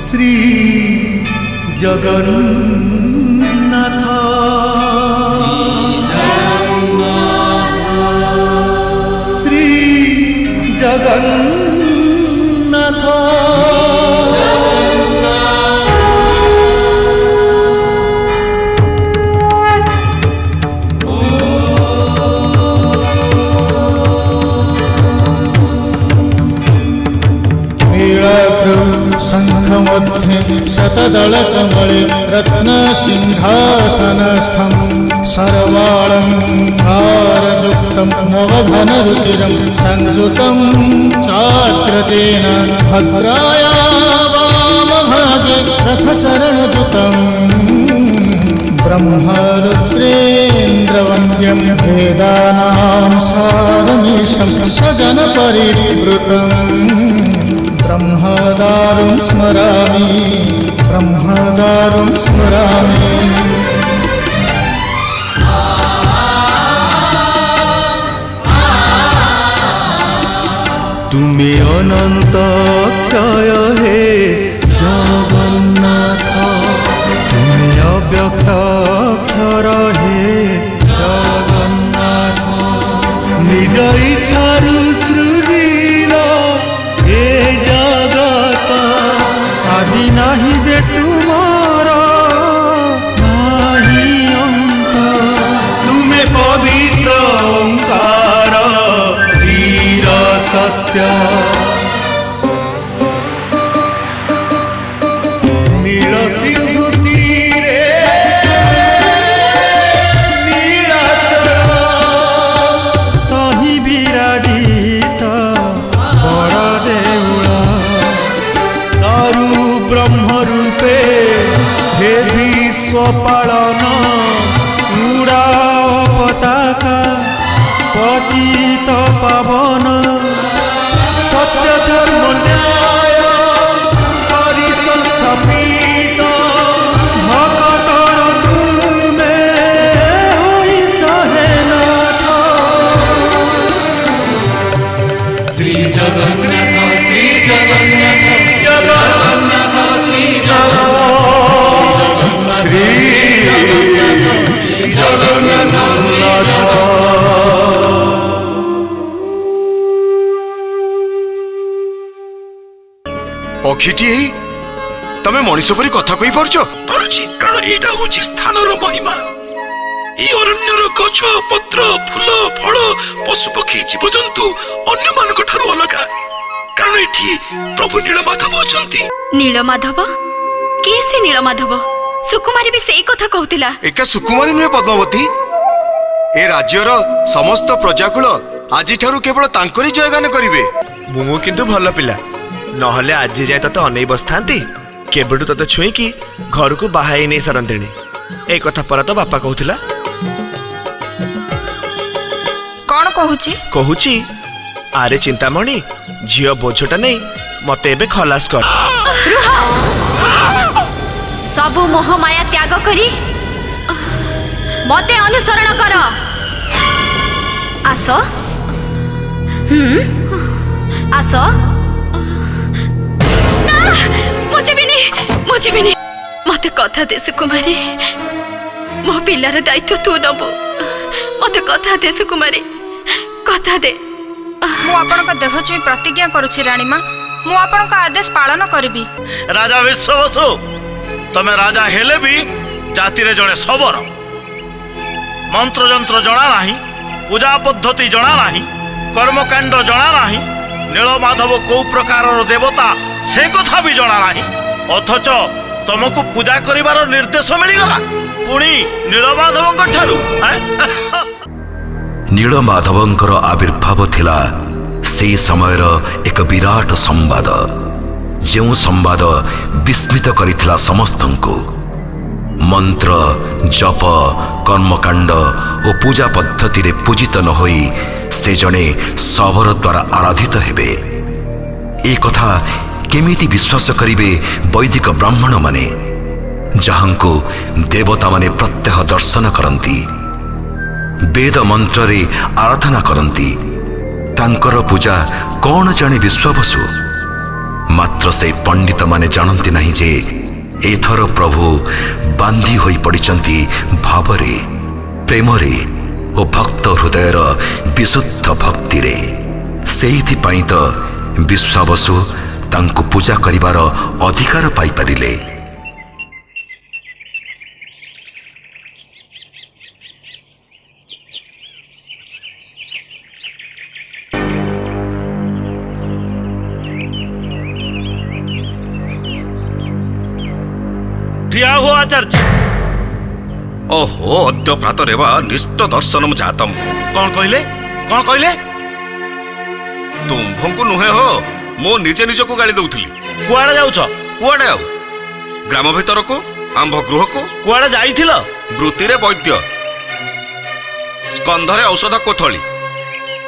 श्री जगन्नाथ श्री जगन्नाथ शंखमध्ये शतदलकमले रत्नसिंहासनस्थं सर्वालङ्कारयुक्तं मोहघनरुचिरं संयुतं चाग्रजेन भद्राया वामभागे रथचरणयुतं ब्रह्मरुद्रेन्द्रवन्द्यं वेदानां सारमीशं सजनपरिवृतम् ब्रह्मदारुं स्मरामि ब्रह्मदारुं स्मरामि। तुमे अनंत क्षय हे जगन्नाथ तुमे अव्यक्त अक्षर हे जगन्नाथ निज इच्छारु सृजिल हे जगत आदि नाही जे तुमार नाही अंत तुमे पवित्र ओंकार चिर सत्य नील सिंधु तीरे नीलाचल तहि विराजित बड़ देउल दारु ब्रह्म रूपे हे विश्व पालन उड़ा पताका पतित पावन सत्य धर्म न्याय परिसंस्थापित भक्तर तुमे होइछ हे नाथ श्री जगन्नाथ श्री जगन्नाथ जगन्नाथ श्री जगन्नाथ श्री जगन्नाथ पक्षीटी तमे मनीष परी कथा कही पारछ पारुछि कारण एटा होछि स्थानर महिमा ई अरण्यर गछ पत्र फूल फल पशु पक्षी जीवजंतु अन्य मानक ठारू अलगा कारण एठी प्रभु नीलमाधव अछंती। नीलमाधव किए से नीलमाधव सुकुमारी भी सेई कथा कहतिला एका सुकुमारी नुहे पद्मावती ए राज्यर समस्त प्रजाकुल आज ठारू केवल तांकरी जयगान करिवे मु किंतु भल पिला नहले आज जाए तते अनै बसथांती केबडू तते छुई कि घर को बाहाई नहीं सरंतिणी ए कथा पर तो बापा कहूतिला कौन कहूची कहूची आरे चिंतामणि झियो बोझटा नहीं मते एबे खलास कर सबु मोह माया त्याग करी मते अनुसरण कर आस आस मुझे भी नहीं मते कथा दे सुकुमारी मो पिलार दायित्व तू नबु मते कथा दे सुकुमारी कथा दे मु आपनका देह छुई प्रतिज्ञा करूछि रानीमा मु आपनका आदेश पालन करबी। राजा विश्ववसु तमे राजा हेले भी जाति रे जणे सबर मंत्र जंत्र जणा नाही पूजा पद्धति जणा नाही कर्मकांड जणा नाही नीलमाधव को प्रकार देवता से कथा भी जणा नाही अथच तुमको पूजा करिवार निर्देश मिलगला पुणी नीलमाधव ठारू ନୀଳମାଧବଙ୍କର ଆବିର୍ଭାବ ଥିଲା ସେହି ସମୟର ଏକ ବିରାଟ ସମ୍ବାଦ, ଯେଉଁ ସମ୍ବାଦ ବିସ୍ମିତ କରିଥିଲା ସମସ୍ତଙ୍କୁ। ମନ୍ତ୍ର, ଜପ, କର୍ମକାଣ୍ଡ ଓ ପୂଜା ପଦ୍ଧତିରେ ପୂଜିତ ନ ହୋଇ ସେ ଜଣେ ଶବର ଦ୍ୱାରା ଆରାଧିତ ହେବେ। ଏ କଥା କେମିତି ବିଶ୍ୱାସ କରିବେ ବୈଦିକ ବ୍ରାହ୍ମଣମାନେ, ଯାହାଙ୍କୁ ଦେବତାମାନେ ପ୍ରତ୍ୟହ ଦର୍ଶନ କରନ୍ତି, ବେଦ ମନ୍ତ୍ରରେ ଆରାଧନା କରନ୍ତି? ତାଙ୍କର ପୂଜା କ'ଣ ଜାଣେ ବିଶ୍ୱାବସୁ? ମାତ୍ର ସେ ପଣ୍ଡିତମାନେ ଜାଣନ୍ତି ନାହିଁ ଯେ ଏଥର ପ୍ରଭୁ ବାନ୍ଧି ହୋଇ ପଡ଼ିଛନ୍ତି ଭାବରେ, ପ୍ରେମରେ ଓ ଭକ୍ତ ହୃଦୟର ବିଶୁଦ୍ଧ ଭକ୍ତିରେ। ସେଇଥିପାଇଁ ତ ବିଶ୍ୱାବସୁ ତାଙ୍କୁ ପୂଜା କରିବାର ଅଧିକାର ପାଇପାରିଲେ। ଠିଆ ହୁଅ ଆଚାର୍ଯ୍ୟ। ଓହୋ, ଅଦ୍ୟ ପ୍ରାତରେ ବା ନିଷ୍ଟ ଦର୍ଶନମ ଜାତମ। କ'ଣ କହିଲେ? କ'ଣ କହିଲେ? ତୁମ୍ଭଙ୍କୁ ନୁହେଁ ହୋ, ମୁଁ ନିଜେ ନିଜକୁ ଗାଳି ଦଉଥିଲି। କୁଆଡ଼େ ଯାଉଛ? କୁଆଡ଼େ ଆଉ? ଗ୍ରାମ ଭିତରକୁ, ଆମ୍ଭ ଗୃହକୁ। କୁଆଡ଼େ ଯାଇଥିଲ? ବୃତ୍ତିରେ ବୈଦ୍ୟ, ସ୍କନ୍ଧରେ ଔଷଧ କୋଥଳି।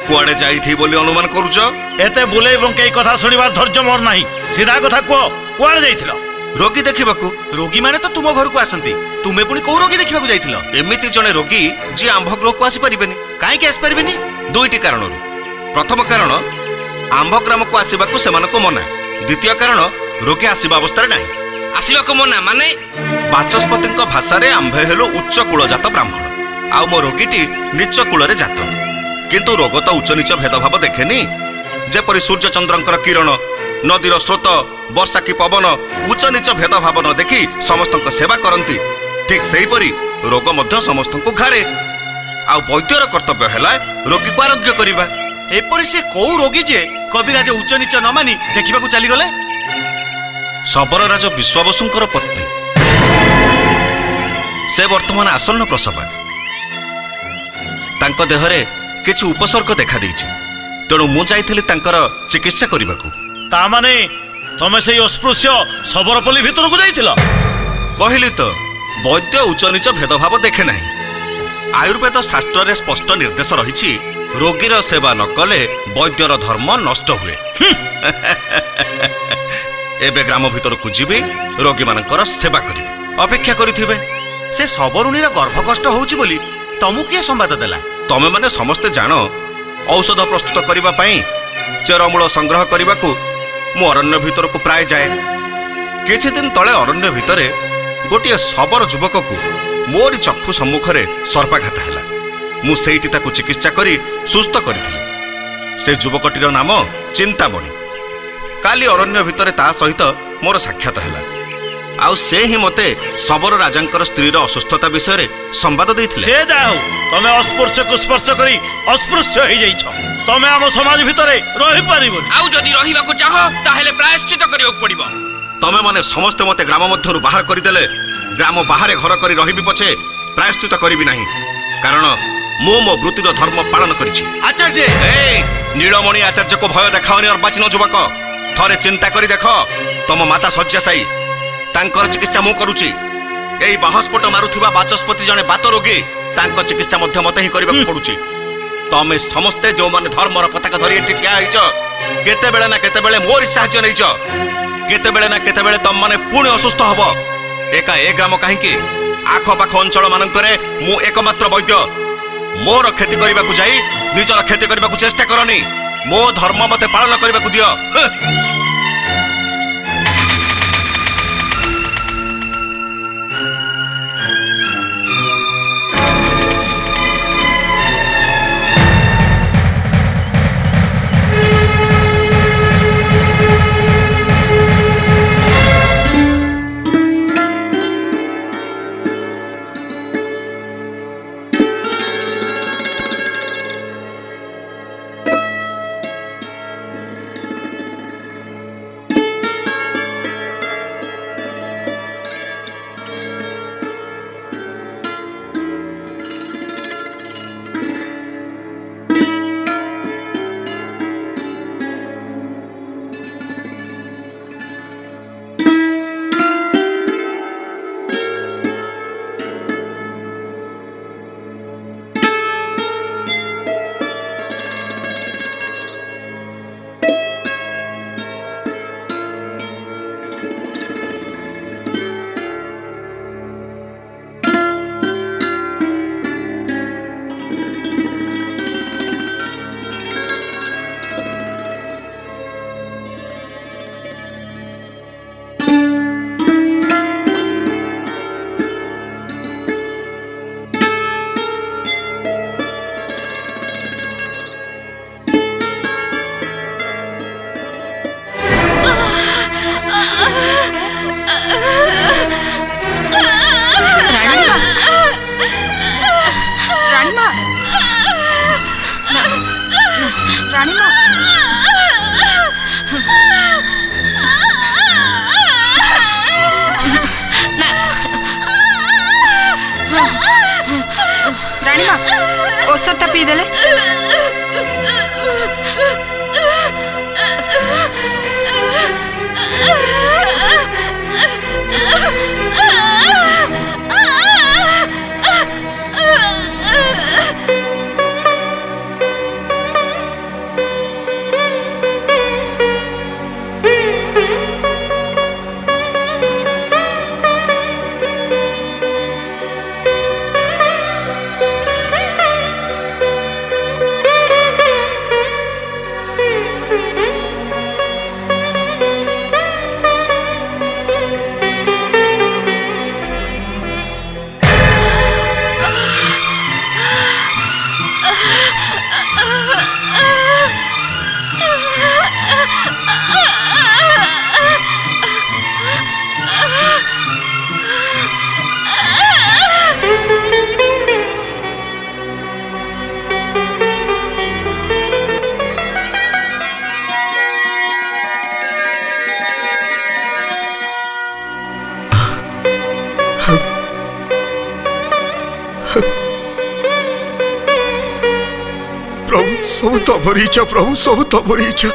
କୁଆଡ଼େ ଯାଇଥିବି ବୋଲି ଅନୁମାନ କରୁଛ? ଏତେ ବୁଲେଇ ବଙ୍କେଇ କଥା ଶୁଣିବାର ଧୈର୍ଯ୍ୟ ମୋର ନାହିଁ। ସିଧା କଥା କୁହ, କୁଆଡ଼େ ଯାଇଥିଲ? ରୋଗୀ ଦେଖିବାକୁ। ରୋଗୀମାନେ ତ ତୁମ ଘରକୁ ଆସନ୍ତି, ତୁମେ ପୁଣି କୋଉ ରୋଗୀ ଦେଖିବାକୁ ଯାଇଥିଲ? ଏମିତି ଜଣେ ରୋଗୀ ଯିଏ ଆମ୍ଭ ଗୃହକୁ ଆସିପାରିବେନି। କାହିଁକି ଆସିପାରିବେନି? ଦୁଇଟି କାରଣରୁ। ପ୍ରଥମ କାରଣ, ଆମ୍ଭ ଗ୍ରାମକୁ ଆସିବାକୁ ସେମାନଙ୍କୁ ମନା। ଦ୍ୱିତୀୟ କାରଣ, ରୋଗୀ ଆସିବା ଅବସ୍ଥାରେ ନାହିଁ। ଆସିବାକୁ ମନା ମାନେ? ବାଚସ୍ପତିଙ୍କ ଭାଷାରେ ଆମ୍ଭେ ହେଲୁ ଉଚ୍ଚ କୂଳଜାତ ବ୍ରାହ୍ମଣ, ଆଉ ମୋ ରୋଗୀଟି ନିଚ କୂଳରେ ଜାତ। କିନ୍ତୁ ରୋଗ ତ ଉଚ୍ଚ ନିଚ ଭେଦଭାବ ଦେଖେନି। ଯେପରି ସୂର୍ଯ୍ୟଚନ୍ଦ୍ରଙ୍କର କିରଣ, ନଦୀର ସ୍ରୋତ, ବର୍ଷା କି ପବନ ଉଚ୍ଚ ନିଚ ଭେଦଭାବ ନ ଦେଖି ସମସ୍ତଙ୍କ ସେବା କରନ୍ତି, ଠିକ୍ ସେହିପରି ରୋଗ ମଧ୍ୟ ସମସ୍ତଙ୍କୁ ଘାରେ। ଆଉ ବୈଦ୍ୟର କର୍ତ୍ତବ୍ୟ ହେଲା ରୋଗୀକୁ ଆରୋଗ୍ୟ କରିବା। ଏପରି ସେ କୋଉ ରୋଗୀ ଯେ କବିରାଜ ଉଚ୍ଚ ନିଚ ନ ମାନି ଦେଖିବାକୁ ଚାଲିଗଲେ? ଶବରରାଜ ବିଶ୍ୱାବସୁଙ୍କର ପତ୍ନୀ। ସେ ବର୍ତ୍ତମାନ ଆସନ୍ନ ପ୍ରସବା। ତାଙ୍କ ଦେହରେ କିଛି ଉପସର୍ଗ ଦେଖାଦେଇଛି, ତେଣୁ ମୁଁ ଯାଇଥିଲି ତାଙ୍କର ଚିକିତ୍ସା କରିବାକୁ। ତା ମାନେ ତମେ ସେଇ ଅସ୍ପୃଶ୍ୟ ଶବରପଲ୍ଲୀ ଭିତରକୁ ଯାଇଥିଲ? କହିଲି ତ, ବୈଦ୍ୟ ଉଚ୍ଚ ନିଚ ଭେଦଭାବ ଦେଖେ ନାହିଁ। ଆୟୁର୍ବେଦ ଶାସ୍ତ୍ରରେ ସ୍ପଷ୍ଟ ନିର୍ଦ୍ଦେଶ ରହିଛି, ରୋଗୀର ସେବା ନ କଲେ ବୈଦ୍ୟର ଧର୍ମ ନଷ୍ଟ ହୁଏ। ଏବେ ଗ୍ରାମ ଭିତରକୁ ଯିବି, ରୋଗୀମାନଙ୍କର ସେବା କରିବି। ଅପେକ୍ଷା କରିଥିବେ। ସେ ଶବରୁଣୀର ଗର୍ଭକଷ୍ଟ ହଉଛି ବୋଲି ତମକୁ କିଏ ସମ୍ବାଦ ଦେଲା? ତମେମାନେ ସମସ୍ତେ ଜାଣ, ଔଷଧ ପ୍ରସ୍ତୁତ କରିବା ପାଇଁ ଚେରମୂଳ ସଂଗ୍ରହ କରିବାକୁ ମୁଁ ଅରଣ୍ୟ ଭିତରକୁ ପ୍ରାୟ ଯାଏ। କିଛି ଦିନ ତଳେ ଅରଣ୍ୟ ଭିତରେ ଗୋଟିଏ ଶବର ଯୁବକକୁ ମୋରି ଚକ୍ଷୁ ସମ୍ମୁଖରେ ସର୍ପାଘାତ ହେଲା। ମୁଁ ସେଇଠି ତାକୁ ଚିକିତ୍ସା କରି ସୁସ୍ଥ କରିଥିଲି। ସେ ଯୁବକଟିର ନାମ ଚିନ୍ତାମଣି। କାଲି ଅରଣ୍ୟ ଭିତରେ ତା ସହିତ ମୋର ସାକ୍ଷାତ ହେଲା, ଆଉ ସେ ହିଁ ମୋତେ ଶବର ରାଜାଙ୍କର ସ୍ତ୍ରୀର ଅସୁସ୍ଥତା ବିଷୟରେ ସମ୍ବାଦ ଦେଇଥିଲେ। ସେ ଯାହା ହଉ, ତମେ ଅସ୍ପୃଶ୍ୟକୁ ସ୍ପର୍ଶ କରି ଅସ୍ପୃଶ୍ୟ ହେଇଯାଇଛ। ତମେ ଆମ ସମାଜ ଭିତରେ ରହିପାରିବନି। ଆଉ ଯଦି ରହିବାକୁ ଚାହ ତାହେଲେ ପ୍ରାୟଶ୍ଚିତ କରିବାକୁ ପଡ଼ିବ। ତମେମାନେ ସମସ୍ତେ ମୋତେ ଗ୍ରାମ ମଧ୍ୟରୁ ବାହାର କରିଦେଲେ ଗ୍ରାମ ବାହାରେ ଘର କରି ରହିବି ପଛେ ପ୍ରାୟଶ୍ଚିତ କରିବି ନାହିଁ, କାରଣ ମୁଁ ମୋ ବୃତ୍ତିର ଧର୍ମ ପାଳନ କରିଛି। ଆଚାର୍ଯ୍ୟ, ନୀଳମଣି ଆଚାର୍ଯ୍ୟକୁ ଭୟ ଦେଖାଅନି ଅର୍ବାଚୀନ ଯୁବକ। ଥରେ ଚିନ୍ତା କରି ଦେଖ, ତମ ମାତା ଶଯ୍ୟାଶାୟୀ, ତାଙ୍କର ଚିକିତ୍ସା ମୁଁ କରୁଛି। ଏଇ ବାହସ୍ଫୋଟ ମାରୁଥିବା ବାଚସ୍ପତି ଜଣେ ବାତ ରୋଗୀ, ତାଙ୍କ ଚିକିତ୍ସା ମଧ୍ୟ ମୋତେ ହିଁ କରିବାକୁ ପଡୁଛି। ତମେ ସମସ୍ତେ ଯେଉଁମାନେ ଧର୍ମର ପତାକା ଧରି ଏଠି ଠିଆ ହେଇଛ, କେତେବେଳେ ନା କେତେବେଳେ ମୋରି ସାହାଯ୍ୟ ନେଇଛ। କେତେବେଳେ ନା କେତେବେଳେ ତମମାନେ ପୁଣି ଅସୁସ୍ଥ ହବ। ଏକା ଏ ଗ୍ରାମ କାହିଁକି, ଆଖପାଖ ଅଞ୍ଚଳ ମାନଙ୍କରେ ମୁଁ ଏକମାତ୍ର ବୈଦ୍ୟ। ମୋର କ୍ଷତି କରିବାକୁ ଯାଇ ନିଜର କ୍ଷତି କରିବାକୁ ଚେଷ୍ଟା କରନି। ମୋ ଧର୍ମ ମୋତେ ପାଳନ କରିବାକୁ ଦିଅ। रानीमा रानीमा औषधटा पीदेले प्रभु सब तमरी इच्छा, प्रभु सब तमरी इच्छा।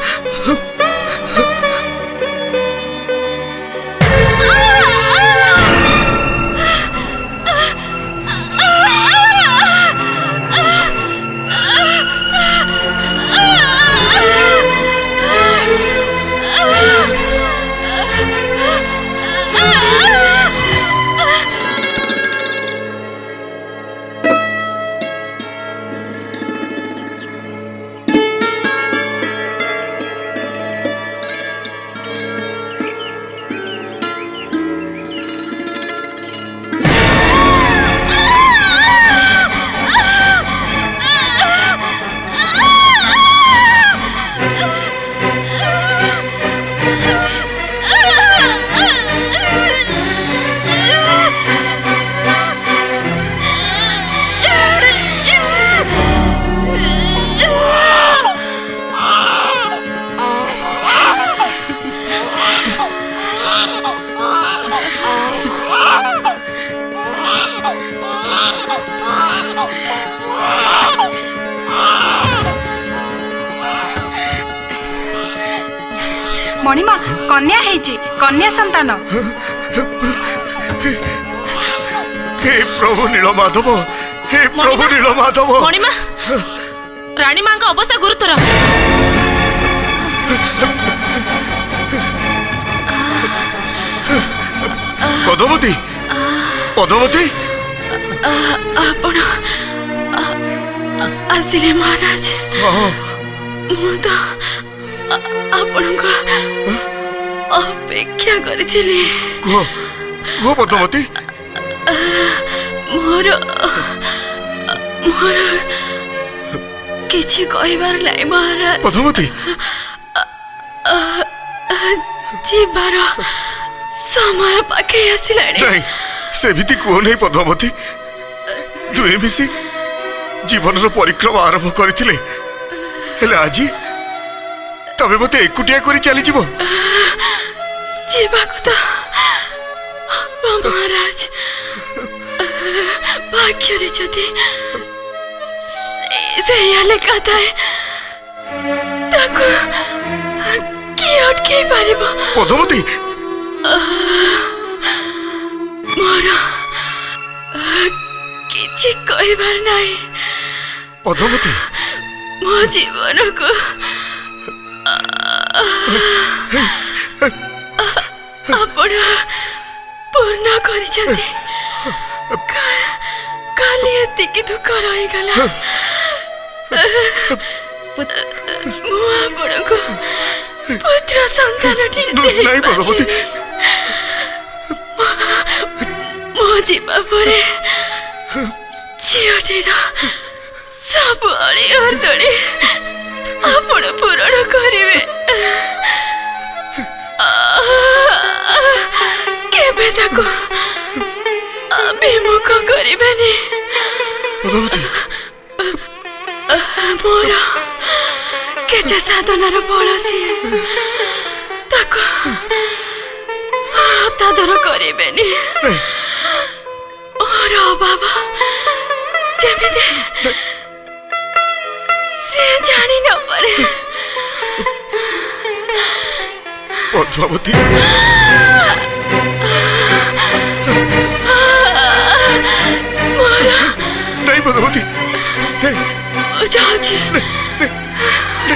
मणिमा कन्या हेची कन्या संतान हे प्रभु नीलमाधव, हे प्रभु नीलमाधव। मणिमा रानी मां का अवस्था गुरुतर। पद्मावती, पद्मावती आपण आसिले महाराज। मु तो आपण को अपेक्षा करिथिली। को पद्मावती मोर मोर किछि कहबार लाई महाराज। पद्मावती जीवार समय पाखे आसिलाणी। नहीं सेमिति कहो नहीं पद्मावती, दुए मिसी जीवन परिक्रमा आरंभ करथिले, हेले आजी तबे मते एकुटिया करी चली जीवो। जीवा को तो महाराज भाग्य रे जदी से याले कहता है ताको की अटके पारिबो। पद्मावती मोर किछि कहबार नाही। पद्मावती मो जीवन को आपण पूर्ण करिछथि। काली एतिकी दुख रही गला। मु आपण को पुत्र संतान नहीं पद्मावती मो जीवा परे झियोटेर सब अली अर्दली आपण पूरण करिवे। केबे ताको अभिमुख करिबेनी। पद्मावती मोर केते साधनार फल सिए ताको तादर करेबेनी और बाबा जेमिति से जानी न पारे पद्मावती नहीं पद्मावती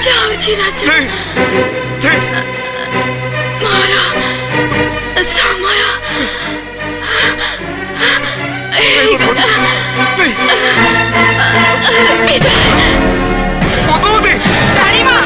जाऊची राजा मोर समय पद्मावती रानी माँ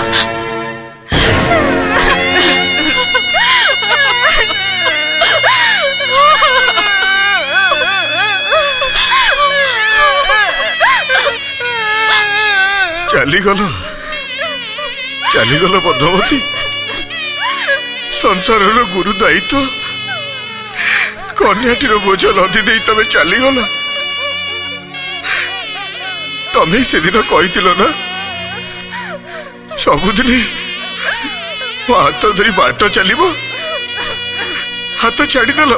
चलीगल पद्मावती संसार गुरु दायित्व कन्याटीर बोझ लदी दे तमें चलीगल तमें से दिन कही ना सबुदिन मो हाथ धरी बाट चलो हाथ छाड़देल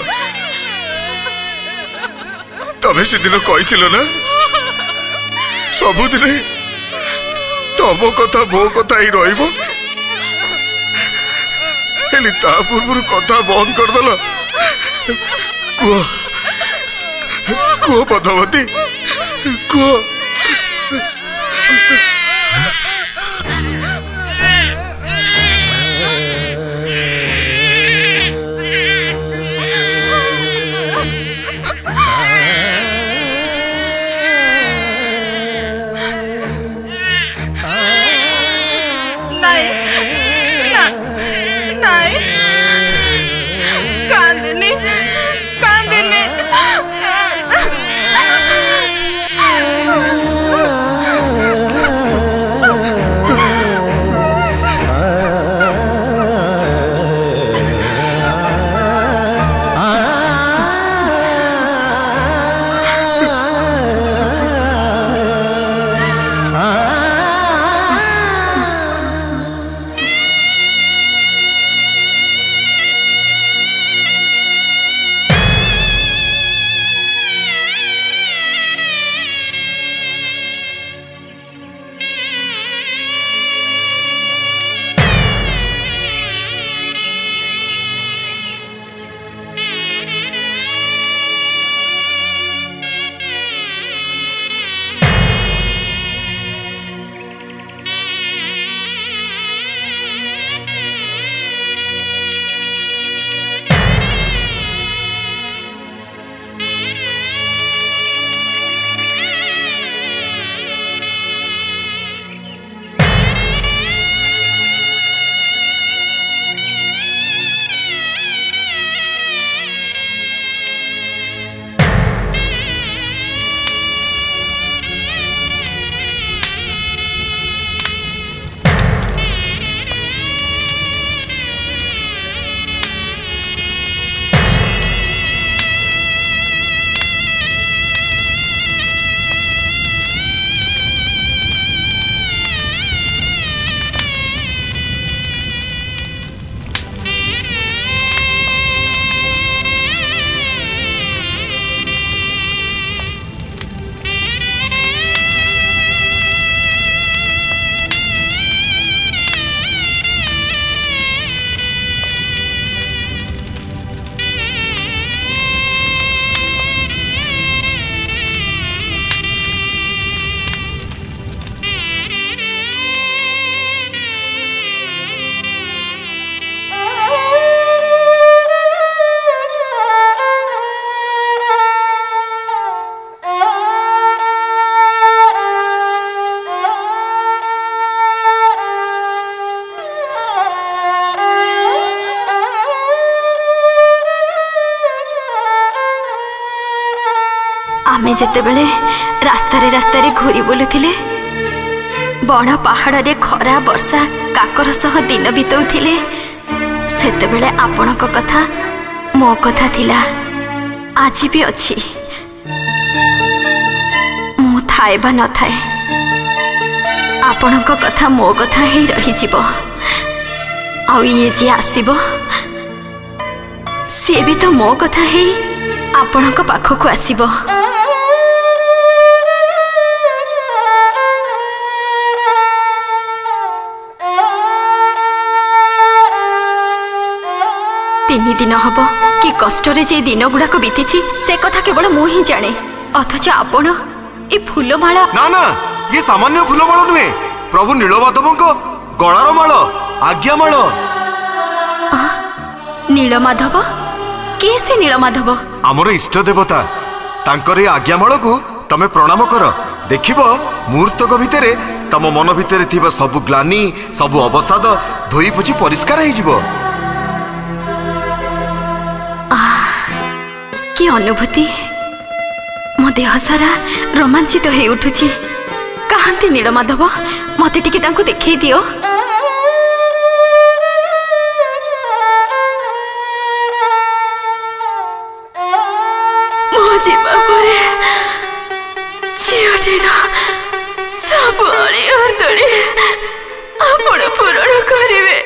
तमें से दिन कही ना सबुदिन तम कथा मो कथा ही रहा पूर्व कथा बंद करदेल कुह कुह पद्मावती कुह आमे जेतेबेले रास्तारे घूरी बुलुथिले बड़ पहाड़ रे खरा वर्षा काकर सह दिन बितौथिले सेतेबेले आपणक कथा मो कथा थिला आज भी अछि मु थाए बा न थाए ଆପଣଙ୍କ କଥା ମୋ କଥା ହେଇ ରହିଯିବ। ଆଉ ଇଏ ଯିଏ ଆସିବ ସିଏ ବି ତ ମୋ କଥା ହେଇ ଆପଣଙ୍କ ପାଖକୁ ଆସିବ। ତିନି ଦିନ ହବ କି କଷ୍ଟରେ ଯେ ଦିନ ଗୁଡାକ ବିତିଛି ସେ କଥା କେବଳ ମୁଁ ହିଁ ଜାଣେ। ଅଥଚ ଆପଣ ଏ ଫୁଲମାଳ। ନା ନା, ଇଏ ସାମାନ୍ୟ ଫୁଲମାଳ ନୁହେଁ, ପ୍ରଭୁ ନୀଳମାଧବଙ୍କ ଗଳାର ମାଳ, ଆଜ୍ଞା ମାଳ। ନୀଳମାଧବ? କିଏ ସେ ନୀଳମାଧବ? ଆମର ଇଷ୍ଟ ଦେବତା। ତାଙ୍କର ଏ ଆଜ୍ଞା ମାଳକୁ ତମେ ପ୍ରଣାମ କର। ଦେଖିବ ମୁହୂର୍ତ୍ତକ ଭିତରେ ତମ ମନ ଭିତରେ ଥିବା ସବୁ ଗ୍ଲାନି, ସବୁ ଅବସାଦ ଧୋଇ ପୋଛି ପରିଷ୍କାର ହେଇଯିବ। କି ଅନୁଭୂତି! ମୋ ଦେହ ସାରା ରୋମାଞ୍ଚିତ ହେଇ ଉଠୁଛି। କାହାନ୍ତି ନୀଳମାଧବ? ମତେ ଟିକେ ତାଙ୍କୁ ଦେଖେଇ ଦିଅ। ମୋ ଯିବା ପରେ ଝିଅଟିର ସବୁ ଅଳି ଅର୍ଦଳି ଆପଣ ପୂରଣ କରିବେ।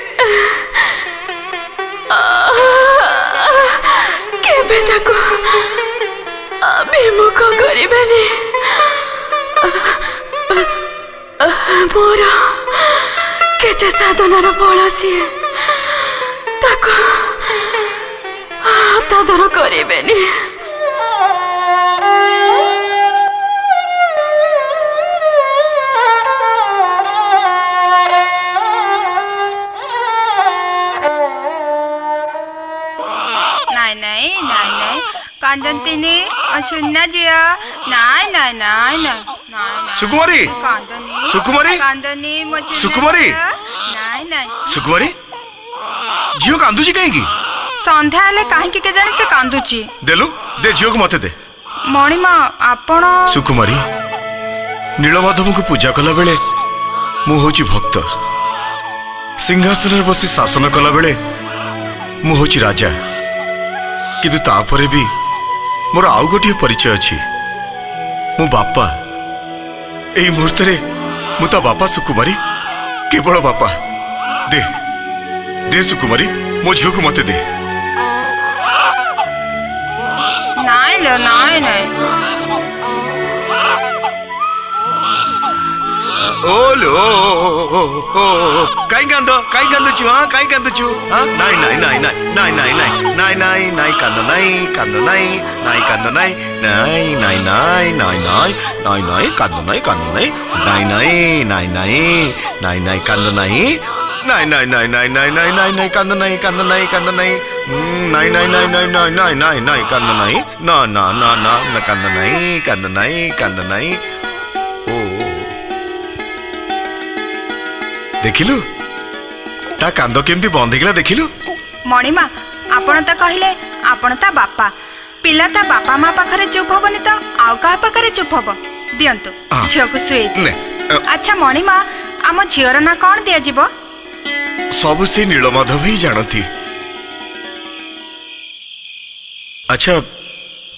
କେବେ ତାକୁ ବିମୁଖ କରିବେନି। ମୋର କେତେ ସାଧନାର ଫଳ ସିଏ, ତାକୁ ହତାଦର କରିବେନି। ନାଇଁ ନାଇଁ ନାଇଁ କାନ୍ଦନ୍ତିନି ସୁନା ଝିଅ। ନାଇଁ ନାଇଁ ନାଇଁ ନାଇଁ ନାଇଁ ସୁକୁମାରୀ, କାନ୍ଦନି ସୁକୁମାରୀ, କାନ୍ଦନି ମୋ ସୁକୁମାରୀ, ନାଇଁ ନାଇଁ ସୁକୁମାରୀ, ଝିଅ କାନ୍ଦୁଛି କାହିଁକି? ସନ୍ଧ୍ୟା ହେଲେ କାହିଁକି କେଜାଣି ସେ କାନ୍ଦୁଛି। ଦେଲୁ ଦେ, ଝିଅକୁ ମତେ ଦେ। ମଣିମା ଆପଣ। ସୁକୁମାରୀ, ନୀଳମାଧବଙ୍କୁ ପୂଜା କଲା ବେଳେ ମୁଁ ହଉଛି ଭକ୍ତ, ସିଂହାସନରେ ବସି ଶାସନ କଲା ବେଳେ ମୁଁ ହଉଛି ରାଜା। କିନ୍ତୁ ତାପରେ ବି ମୋର ଆଉ ଗୋଟିଏ ପରିଚୟ ଅଛି, ମୁଁ ବାପା। ଏଇ ମୁହୂର୍ତ୍ତରେ ମୁଁ ତା ବାପା ସୁକୁମାରୀ, କେବଳ ବାପା। ଦେ ଦେ ସୁକୁମାରୀ, ମୋ ଝିଅକୁ ମତେ ଦେ। ନାଇଁ ଲୋ ନାଇଁ ନାଇଁ। ଓଲୋ କାଇଁ କାନ୍ଦୁଛୁ? ହଁ କାଇଁ କାନ୍ଦୁଛୁ? ହଁ ନାଇଁ ନାଇଁ ନାଇଁ ନାଇଁ ନାଇଁ ନାଇଁ ନାଇଁ ନାଇଁ ନାଇଁ କାନ୍ଦ ନାଇଁ, କାନ୍ଦ ନାଇଁ, ନାଇଁ କାନ୍ଦ ନାଇଁ, ନାଇଁ ନାଇଁ ନାଇଁ ନାଇଁ ନାଇଁ ନାଇଁ ନାଇଁ କାନ୍ଦ ନାଇଁ, କାନ୍ଦ ନାଇଁ, ନାଇଁ ନାଇଁ ନାଇଁ ନାଇଁ ନାଇଁ ନାଇଁ କାନ୍ଦ ନାଇଁ, ନାଇଁ ନାଇଁ ନାଇଁ ନାଇଁ ନାଇଁ ନାଇଁ ନାଇଁ ନାଇଁ କାନ୍ଦ ନାଇଁ, କାନ୍ଦ ନାଇଁ, କାନ୍ଦ ନାଇଁ, ନାଇଁ ନାଇଁ ନାଇଁ ନାଇଁ ନାଇଁ ନାଇଁ ନାଇଁ ନାଇଁ କାନ୍ଦ ନାଇଁ, ନା ନା ନା ନା ନା କାନ୍ଦ ନାଇଁ, କାନ୍ଦ ନାଇଁ, କାନ୍ଦ ନାଇଁ। ଓ ଦେଖିଲୁ ତା କାନ୍ଦ କେମିତି ବନ୍ଦ ହେଇଗଲା, ଦେଖିଲୁ? ମଣିମା ଆପଣ ତ କହିଲେ ଆପଣ ତା ବାପା। ପିଲା ତା ବାପା ମା ପାଖରେ ଚୁପ୍ ହବନି ତ ଆଉ କାହା ପାଖରେ ଚୁପ୍ ହବ? ଦିଅନ୍ତୁ ଝିଅକୁ ଶୁଏଇ। ଆଚ୍ଛା ମଣିମା, ଆମ ଝିଅର ନାଁ କଣ ଦିଆଯିବ? ସବୁ ସେ ନୀଳମାଧବ ହିଁ ଜାଣନ୍ତି। ଆଚ୍ଛା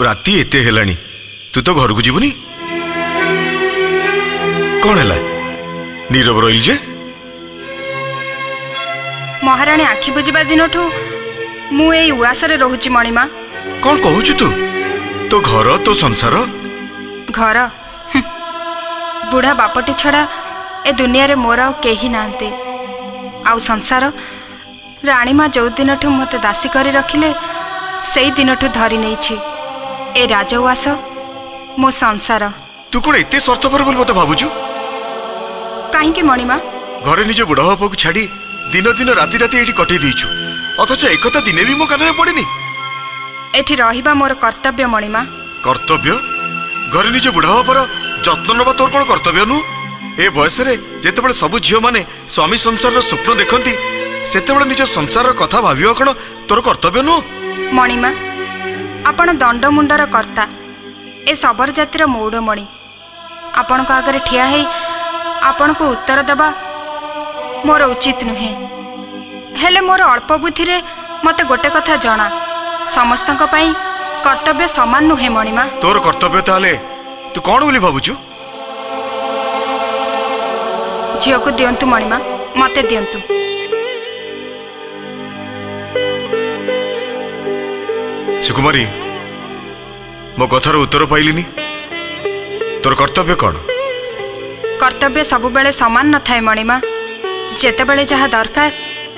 ରାତି ଏତେ ହେଲାଣି, ତୁ ତ ଘରକୁ ଯିବୁନି? କଣ ହେଲା, ନୀରବ ରହିଲୁ ଯେ? ମହାରାଣୀ ଆଖି ବୁଜିବା ଦିନଠୁ ମୁଁ ଏଇ ଉଆସରେ ରହୁଛି ମଣିମା। କଣ କହୁଛୁ ତୁ? ତୋ ଘର, ତୋ ସଂସାର? ଘର ବୁଢ଼ା ବାପଟି ଛଡ଼ା ଏ ଦୁନିଆରେ ମୋର ଆଉ କେହି ନାହାନ୍ତି। ଆଉ ସଂସାର, ରାଣୀମା ଯୋଉ ଦିନଠୁ ମୋତେ ଦାସୀ କରି ରଖିଲେ ସେଇ ଦିନଠୁ ଧରି ନେଇଛି ଏ ରାଜଉଆସ ମୋ ସଂସାର। ତୁ କଣ ଏତେ ସ୍ୱାର୍ଥପର ବୋଲି ମତେ ଭାବୁଛୁ? କାହିଁକି ମଣିମା? ଘରେ ନିଜ ବୁଢ଼ା ବାପାକୁ ଛାଡ଼ି ଦିନ ଦିନ ରାତି ରାତି ଏଇଠି କଟେଇ ଦେଇଛୁ, ଅଥଚ ଏକଥା ଦିନେ ବି ମୋ କାନରେ ପଡ଼ିନି। ଏଠି ରହିବା ମୋର କର୍ତ୍ତବ୍ୟ ମଣିମା। କର୍ତ୍ତବ୍ୟ? ଘରେ ନିଜ ବୁଢ଼ା ବାପାର ଯତ୍ନ ନେବା ତୋର କଣ କର୍ତ୍ତବ୍ୟ ନୁହଁ? ଏ ବୟସରେ ଯେତେବେଳେ ସବୁ ଝିଅମାନେ ସ୍ୱାମୀ ସଂସାରର ସ୍ୱପ୍ନ ଦେଖନ୍ତି, ସେତେବେଳେ ନିଜ ସଂସାରର କଥା ଭାବିବା କଣ ତୋର କର୍ତ୍ତବ୍ୟ ନୁହଁ? ମଣିମା ଆପଣ ଦଣ୍ଡମୁଣ୍ଡର କର୍ତ୍ତା, ଏ ଶବର ଜାତିର ମୌଡ଼ମଣି। ଆପଣଙ୍କ ଆଗରେ ଠିଆ ହେଇ ଆପଣଙ୍କୁ ଉତ୍ତର ଦେବା ମୋର ଉଚିତ ନୁହେଁ। ହେଲେ ମୋର ଅଳ୍ପ ବୁଦ୍ଧିରେ ମୋତେ ଗୋଟେ କଥା ଜଣା, ସମସ୍ତଙ୍କ ପାଇଁ କର୍ତ୍ତବ୍ୟ ସମାନ ନୁହେଁ ମଣିମା। ତୋର କର୍ତ୍ତବ୍ୟ ତାହେଲେ ତୁ କଣ ବୋଲି ଭାବୁଛୁ? झील को दिंतु मणिमा मते दिंतु। सुकुमारी मो कथार उत्तर पाइलिनी तोर कर्तव्य कौन? कर्तव्य सबु बेले समान न थाए मणिमा। जेतेबेले जहा दरकार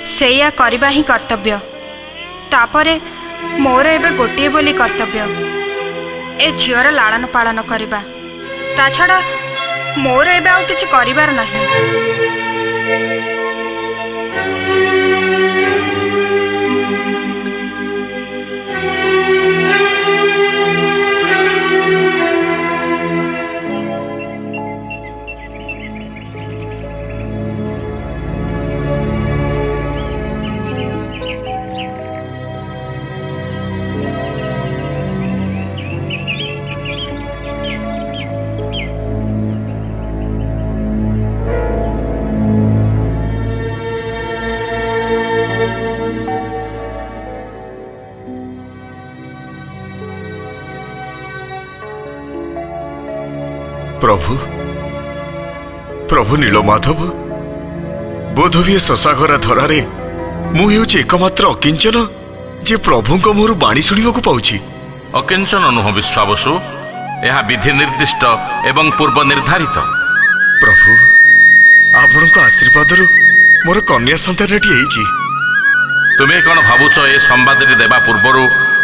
सेया करबा ही कर्तव्य। तापरे मोर एबे गोटिए बोली कर्तव्य ए झीवर लालन पालन करबा। ता छड़ा मोर एबे आउ किछि करिबार नाही। प्रभु प्रभु नीलमाधव बोधवीय शशाघरा धरारे मुझे एकमात्र अकिंचन जे प्रभु मोर बाणी शुणा पाऊँ। अकिंचन नुह विश्वावसु, यह विधि निर्दिष्ट एवं पूर्व निर्धारित। प्रभु आपण आशीर्वाद मोर कन्या संतानटी है। तुम्हें कौन भावुच ए संवाद देवा पूर्वर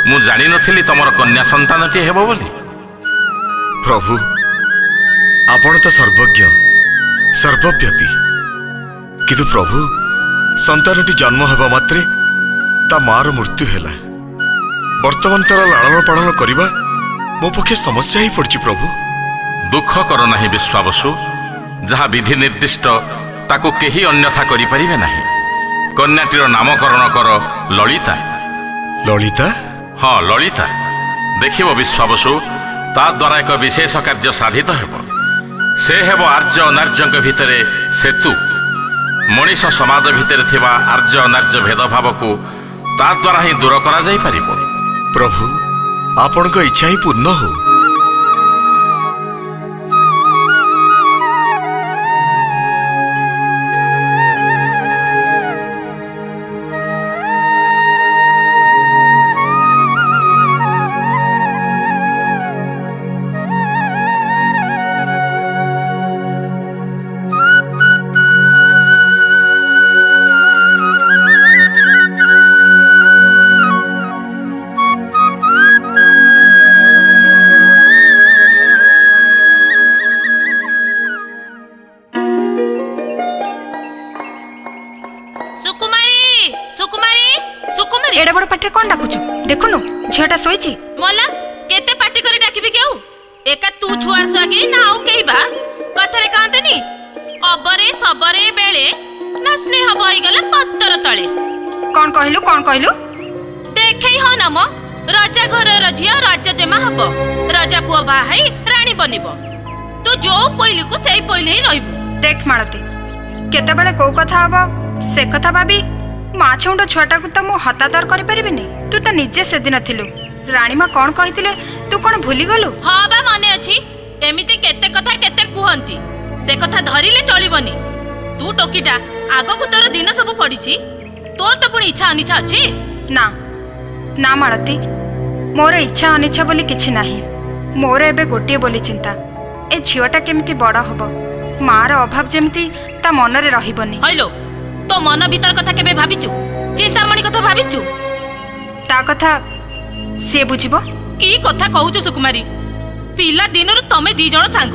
मु जानी नथिली तमर कन्या संतानटी हेबो बोली। प्रभु आपण तो सर्वज्ञ सर्वव्यापी, किंतु प्रभु संतानटी जन्म होगा मात्रे ता मार मृत्यु हैला। वर्तमान तार लालन पालन करबा मो पक्षे समस्या ही पड़छि। प्रभु दुख कर नाही विश्वावसु, जहा विधि निर्दिष्ट ताकू केही अन्यथा करि परिबे नाही। कन्याटीर नामकरण कर ललिता। ललिता? हाँ ललिता। देखिब विश्वावसु, ता द्वारा एक विशेष कार्य साधित हेब। से हेब आर्य अनार्य भितर सेतु। मनीष समाज भितर थिबा आर्य अनार्य भेदभाव को ता द्वारा ही दूर करा जाई परिबो। प्रभु आपण को इच्छा ही पूर्ण हो। एडा बड़ पाटे कौन डाकुचु? देखुनु झीटा सोईची मोला केते पाटी करी डाकिबी केउ? एका तू छुआ स्वागी ना आउ केइबा कथरे कहंतनी अबरे सबरे बेले ना स्नेह बही गला पत्तर तळे। कौन कहलु? देखै हो ना मो राजा घर रजिया राजा जमा हबो। राजा पुआ बाहाई रानी बनिबो। तू जो पइली को सेई पइली ही रहिबो। देख मालती केते बेले को कथा हबो से कथा भाबी माँ छुंड छुआटा को तो मु हतादर करि परिबिनी। तू तो निजे से दिन थिलु। रानी माँ कौन कहितिले तू कौन भूली गलु? हाँ बा माने अछि। एमिति केते कथा केते कुहंती से कथा धरिले चलिबनी। तू टोकीटा आगो को तोर दिन सब पड़ीची। तोर तो पुणी इच्छा अनिच्छा अछि ना ना मालती मोर इच्छा अनिच्छा बोली किछि नाही। मोर एबे गोटिए बोली चिंता ए झियोटा केमिति बड़ा हबो। मार अभाव जेमिति ता मनरे रहिबनी। हइलो तो मन भीतर कथा केबे भाबिचु? चिंतामणि कथा भाबिचु? ता कथा से बुझिबो। की कथा कहूचु सुकुमारी? पिला दिनरु तमे दी जण सांग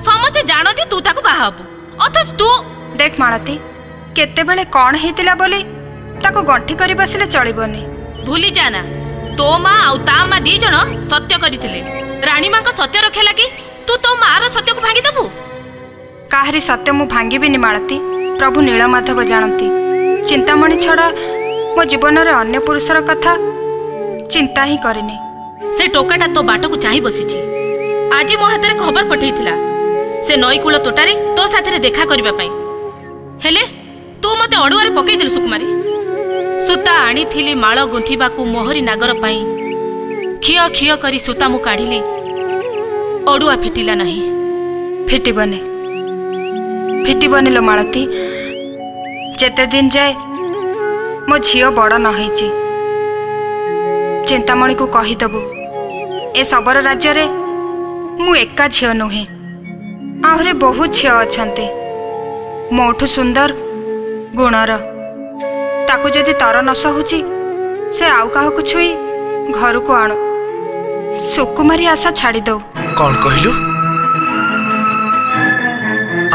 समस्त जानती तू ताको बाहाबु। अथच तू देख मालती केते बेले कौन हेतिला बोली ताको गंठी करी बसिले चलिबनी। भूली जाना तो माँ आउ ता माँ दी जण सत्य करिथिले। रानी माँ को सत्य रखे लगी तू तो मार सत्य को भांगी दबु। काहरी सत्य मु भांगिबिनी मालती। प्रभु नीलमाधव जानती चिंतामणि छड़ा मो जीवन रे अन्य पुरुषर कथा चिंता ही करिनी। से टोकाटा तो बाट को चाही बसिची। आज मो हाथ रे खबर पठेइथिला से नईकूल तोटारे तो साथे देखा करबा पई। हेले तू मते अडुआरे पकई दिलु सुकुमारी। सूता आनी थिली माळ गुंथिबा को मोहरी नागर पई। खिय खिय करी सूता मु काढिली। अडुआ फिटिला नाही। फिटिबने भेटबनी लो मालती जेते दिन जाए मो झील बड़ न होईची चिंतामणि को कहीदेबू ए सबरो राज्य रे मु एका झील नुहे आहरे बहुत झील अछंती मोठू सुंदर गुणर ताकू जदि तर न सहुची से आउ काहकु छुई घर को आण सुकुमारी आशा छाड़ी दो। कौन कहलु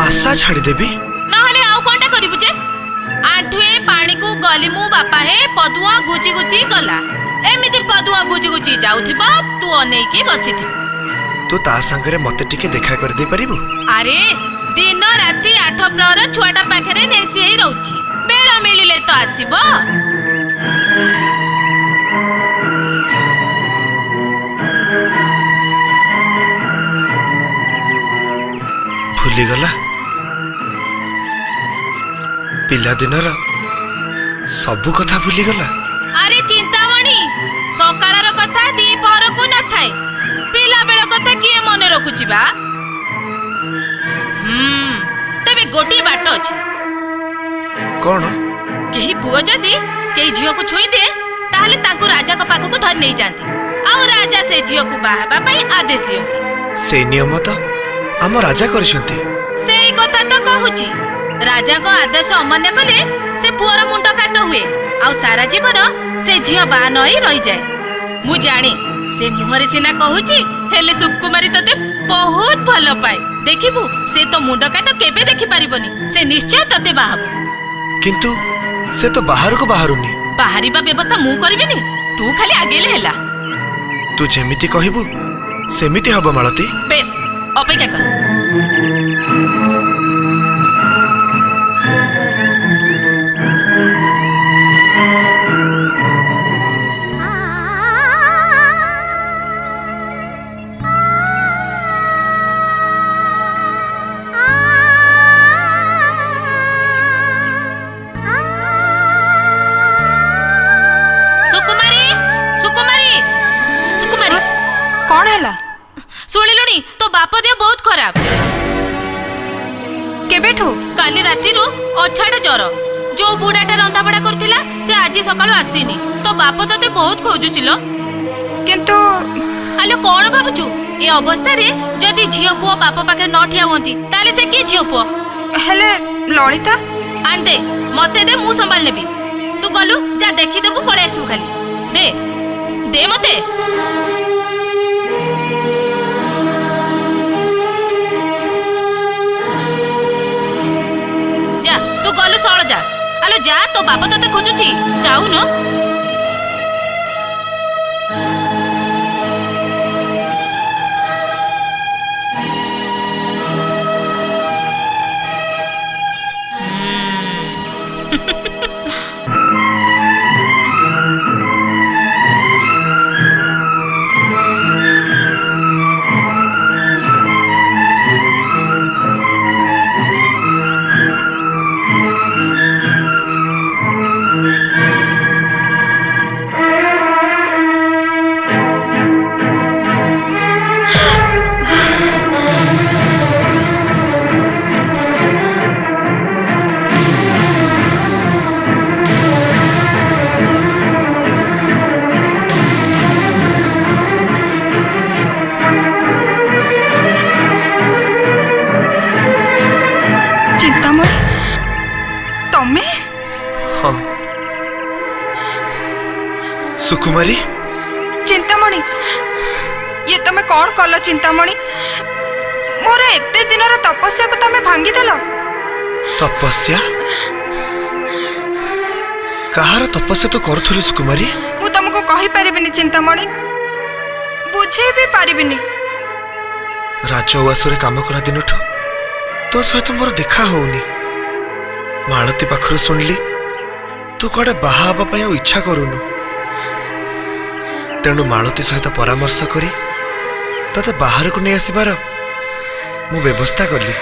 आशा छाड़ी देबी नहले आउ कोनटा करिबु जे आठुए पानी को गली मु बापा हे पदुआ गुची गुची गला एमिति पदुआ गुची गुची जाउथिबा तू अनै के बसिथि तू ता संगरे मते टिके देखा कर दे परिबु। अरे दिन राति 8 प्रहर छुआटा पाखरे नेसी हे रहउची बेला मिलिले तो आसीबो। भूली गला पिला दिनर सबु कथा भूली गला। अरे चिंतामणि सकाळर कथा दीपहर को न थाए पिला बेला कथा किए मन रखुची बा। तबे गोटी बाट अछि कौन केही पुओ जदी केही झियो को छुई दे ताहले ताकू राजा का पाखो को धर नै जानती आ राजा से झियो को बाहाबा पई आदेश दियंती। से नियम तो आम राजा करछंती सेई कथा तो कहूची राजा को आदेश अमान्य कले से पुअर मुंड काट हुए आ सारा जीवन से झियो बा नई रही जाए। मु जानी से मुहरे सिना कहूची हेले सुकुमारी तते बहुत भल पाए देखिबू से तो मुंड काट केबे देखि परिबनी से निश्चय तते बाहब। किंतु से तो बाहर को बाहरुनी बाहरिबा व्यवस्था मु करबिनी तू खाली आगेले हेला। तू जेमिति कहिबू सेमिति हबो मालती। बेस अपेक्षा कर। कौन हैला सुनिलुनी तो बाप दे बहुत खराब केबेठू काली राती रु अछाड़ जर जो बुढ़ाटा रंधा बड़ा करथिला से आज सकाळु आसीनी तो बाप तते बहुत खोजुचिलो किंतु आलो कोन भाबुचु ए अवस्था रे जदी झियो पुओ बाप पाखे न ठिया होंती ताले से के झियो पुओ हेले ललिता आंदे मते दे मु संभाल नेबी तू गलु जा देखि देबु पळे आसु खाली दे दे मते जा तू गलु सळ जा आलो जा तो बाप तते खोजुची जाऊ न सुकुमारी चिंतामणि ये तमे कौन कल चिंतामणि मोर एते दिनर तपस्या को तमे भांगी देलो। तपस्या कहार तपस्या तो करथुली सुकुमारी मु तुमको कहि परिबिनी चिंतामणि बुझे भी परिबिनी राजउवासरे काम कला दिनठु तो सहित मोर देखा होउनी मालती पाखरु सुनली तू कड़े बाहा हबा पय इच्छा करूनु तेणु मालती सहित परामर्श करी तते बाहर को नहीं आसबार मु व्यवस्था कली।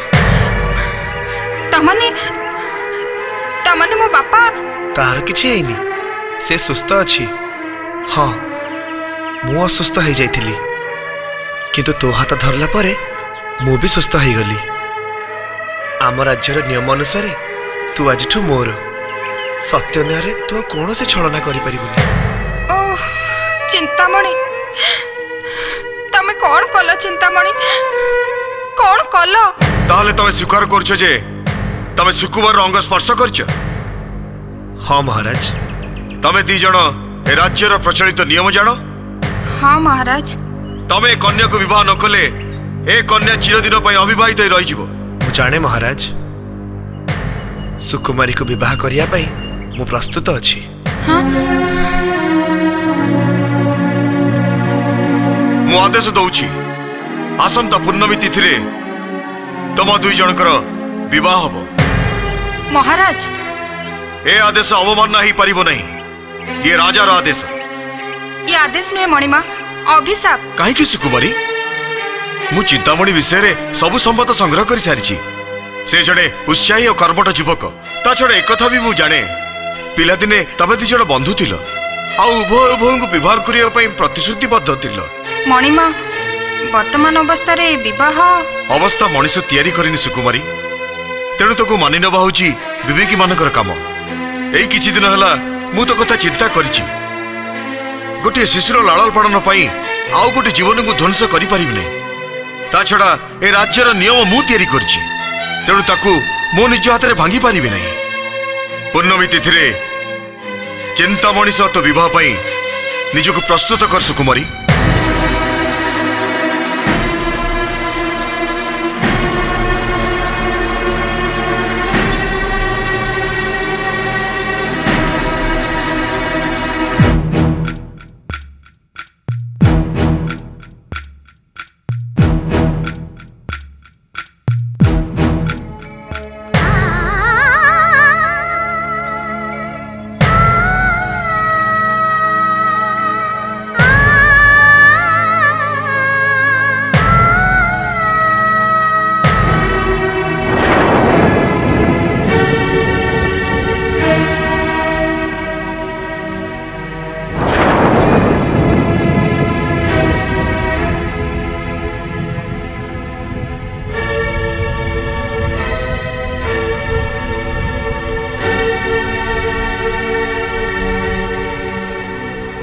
तमने मो बापा तार किछि हैनी से सुस्थ अछि। हाँ मु असुस्थ हो जाइथिली किंतु तो हाथ धरला परे मु भी सुस्थ हो गली आम राज्यर नियम अनुसार तू आज मोर सत्य न्याय तू कौन से छलना कर ओह चिंतामणि तमे कौन कल चिंतामणि कौन कल ताहले तमे स्वीकार करछ जे तमे सुकुमार अंग स्पर्श करछ। हाँ महाराज तमे दी जण ए राज्यर प्रचलित नियम जानो। हाँ महाराज तमे कन्या को विवाह न कले ए कन्या चिरदिन पई अविवाहित रही जीवो। मु जाने महाराज सुकुमारी को विवाह करिया पई मु प्रस्तुत अछि। हाँ मु आदेश दउछि आसंता पूर्णमी तिथि रे तम दुई जनकर विवाह हबो। महाराज ए आदेश अवमानना ही पारिबो नहीं। ये राजार आदेश। ये आदेश नुहे मणिमा अभिशाप। काहे सुकुमारी मु चिंतामणि विषय रे सबु संपद संग्रह कर सारिछि। से जड़े उत्साही और कर्मठ युवक ता छड़ा एक कथा भी मु जाने पिला दिने तबे दी जण बंधु थिल आ उभय उभयଙ୍କୁ विवाह करिया पई प्रतिश्रुतिबद्ध थिल। मणिमा वर्तमान अवस्था रे विवाह अवस्था मनीष तैयारी करिनि सुकुमारी तेणु तको मानि नबा होची विवेकी मानकर काम। एई किछि दिन हला मु तो कथा चिंता करिछि गोटे शिशुर लालन पालन पई आउ गोटे जीवन को ध्वंस करि परिबि नै। ता छड़ा ए राज्यर नियम मु तैयारी करछि तेणु ताकू मो निज हाथ में भांगी पारिबि नै। पूर्णमी तिथि रे चिंतामणि सहित विवाह पई निजको प्रस्तुत कर सुकुमारी।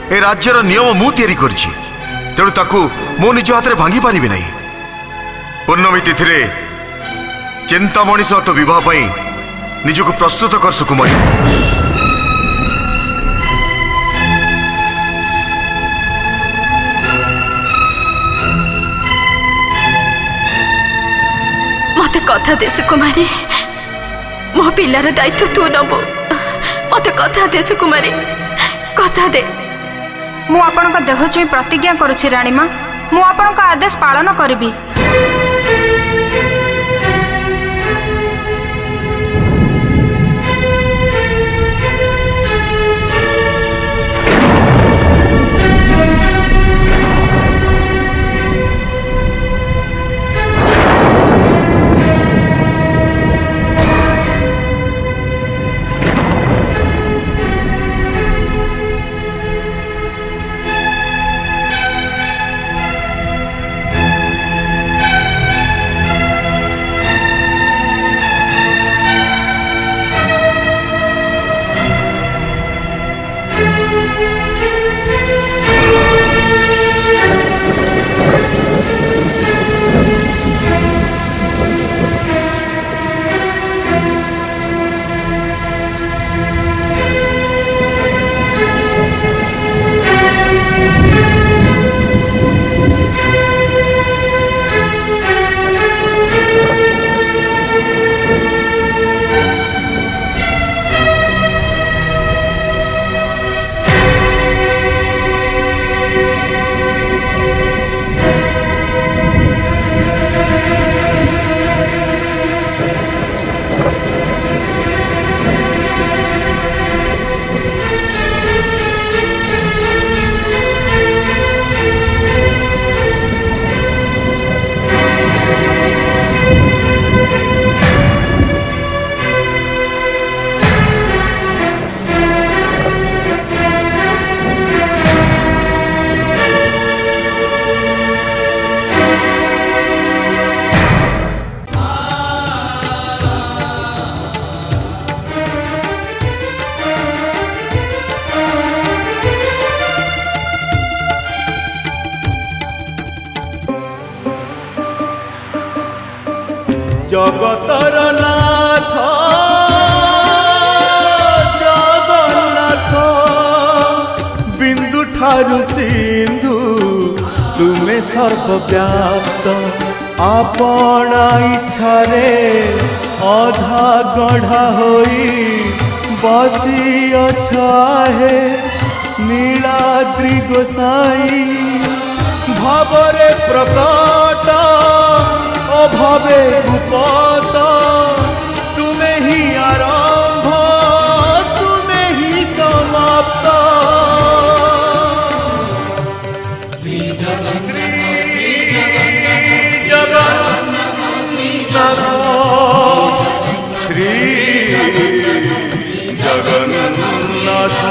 ए राज्यर नियम मु तैयारी करछि तेणु ताकू मो निज हाथ में भांगी पारिबि नै। पूर्णमी तिथि रे चिंतामणि सहित विवाह पई निजको प्रस्तुत कर सुकुमारी। मते कथा दे सुकुमारी मो पिलार दायित्व तू नबो। मते कथा दे सुकुमारी कथा दे। मु आपनका देह छुई प्रतिज्ञा करुछि रानीमा मु आपनका आदेश पालन करबी। जगतर नाथ जगन्नाथ बिंदु ठारु सिंधु तुमे सर्वव्याप्त आपण इच्छारे अधा गढ़ा होई बसी अछाहे नीलाद्रि गोसाई भावरे प्रकट अभावे गुपत तुमे ही आरंभ तुमे ही समाप्त श्री जगन्नाथ श्री जगन्नाथ